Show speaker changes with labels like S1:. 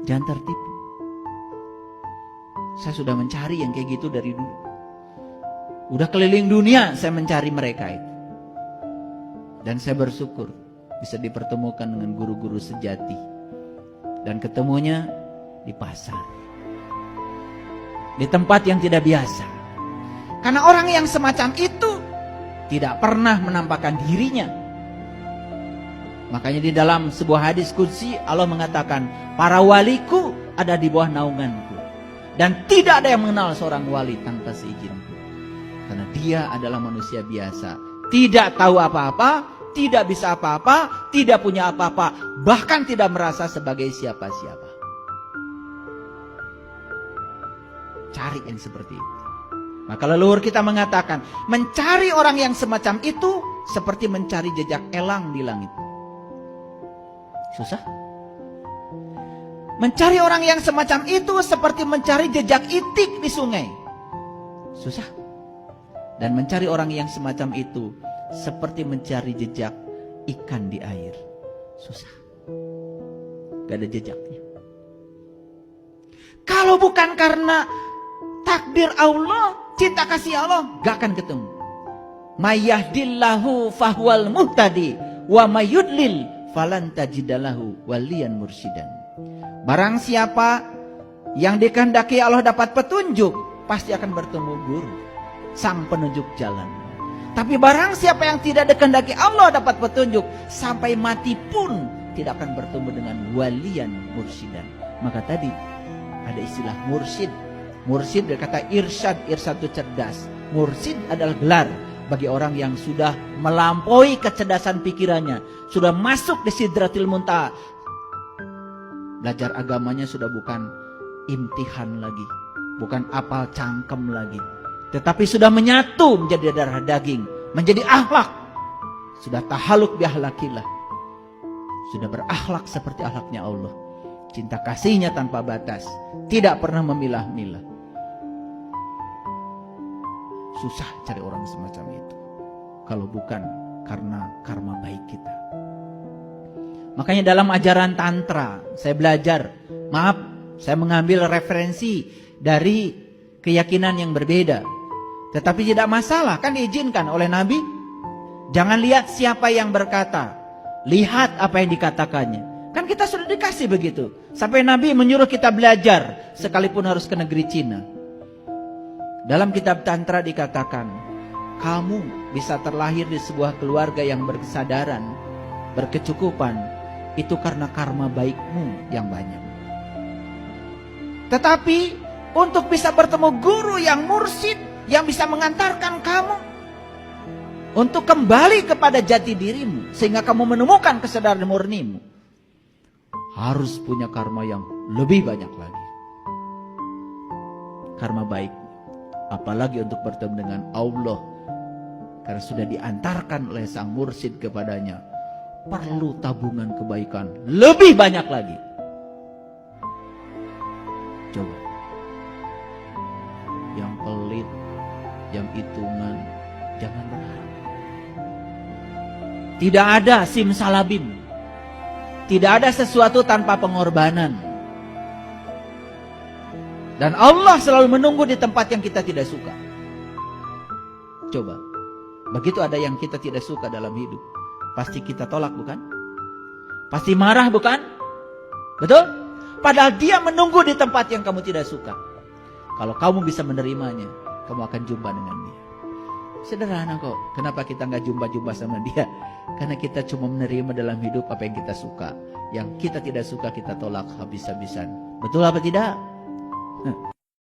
S1: Jangan tertipu. Saya sudah mencari yang kayak gitu dari dulu. Udah keliling dunia saya mencari mereka itu. Dan saya bersyukur bisa dipertemukan dengan guru-guru sejati. Dan ketemunya di pasar. Di tempat yang tidak biasa. Karena orang yang semacam itu tidak pernah menampakkan dirinya. Makanya di dalam sebuah hadis qudsi Allah mengatakan, para waliku ada di bawah naunganku. Dan tidak ada yang mengenal seorang wali tanpa seizinku. Karena dia adalah manusia biasa. Tidak tahu apa-apa, tidak bisa apa-apa, tidak punya apa-apa, bahkan tidak merasa sebagai siapa-siapa. Cari yang seperti itu. Maka leluhur kita mengatakan, mencari orang yang semacam itu seperti mencari jejak elang di langit. Susah. Mencari orang yang semacam itu seperti mencari jejak itik di sungai. Susah. Dan mencari orang yang semacam itu seperti mencari jejak ikan di air. Susah. Gak ada jejaknya. Kalau bukan karena takdir Allah, cinta kasih Allah, gak akan ketemu. Mayyahdillahu fahuwal muhtadi wa mayyudlil falan tajidalahu waliyan mursyidan. Barang siapa yang dikehendaki Allah dapat petunjuk, pasti akan bertemu guru, sang penunjuk jalan. Tapi barang siapa yang tidak dikehendaki Allah dapat petunjuk, sampai mati pun tidak akan bertemu dengan waliyan mursyidan. Maka tadi ada istilah mursyid. Mursyid dari kata irsyad. Irsyad itu cerdas. Mursyid adalah gelar bagi orang yang sudah melampaui kecerdasan pikirannya, sudah masuk di sidratil muntaha. Belajar agamanya sudah bukan imtihan lagi, bukan apal cangkem lagi, tetapi sudah menyatu menjadi darah daging, menjadi akhlak. Sudah tahaluk bi akhlakillah. Sudah berakhlak seperti akhlaknya Allah. Cinta kasihnya tanpa batas, tidak pernah memilah-milah. Susah cari orang semacam itu, kalau bukan karena karma baik kita. Makanya dalam ajaran tantra saya belajar, saya mengambil referensi dari keyakinan yang berbeda. Tetapi tidak masalah, kan diizinkan oleh Nabi. Jangan lihat siapa yang berkata, lihat apa yang dikatakannya. Kan kita sudah dikasih begitu. Sampai Nabi menyuruh kita belajar, sekalipun harus ke negeri Cina. Dalam kitab tantra dikatakan, kamu bisa terlahir di sebuah keluarga yang berkesadaran, berkecukupan, itu karena karma baikmu yang banyak. Tetapi untuk bisa bertemu guru yang mursyid, yang bisa mengantarkan kamu untuk kembali kepada jati dirimu, sehingga kamu menemukan kesadaran murnimu, harus punya karma yang lebih banyak lagi. Karma baik, apalagi untuk bertemu dengan Allah, karena sudah diantarkan oleh sang mursyid kepadanya, perlu tabungan kebaikan lebih banyak lagi. Coba, yang pelit, yang hitungan, jangan berharap. Tidak ada simsalabim, tidak ada sesuatu tanpa pengorbanan. Dan Allah selalu menunggu di tempat yang kita tidak suka. Coba, begitu ada yang kita tidak suka dalam hidup, pasti kita tolak, bukan? Pasti marah, bukan? Betul? Padahal dia menunggu di tempat yang kamu tidak suka. Kalau kamu bisa menerimanya, kamu akan jumpa dengan dia. Sederhana kok. Kenapa kita nggak jumpa-jumpa sama dia? Karena kita cuma menerima dalam hidup apa yang kita suka. Yang kita tidak suka kita tolak habis-habisan. Betul apa tidak?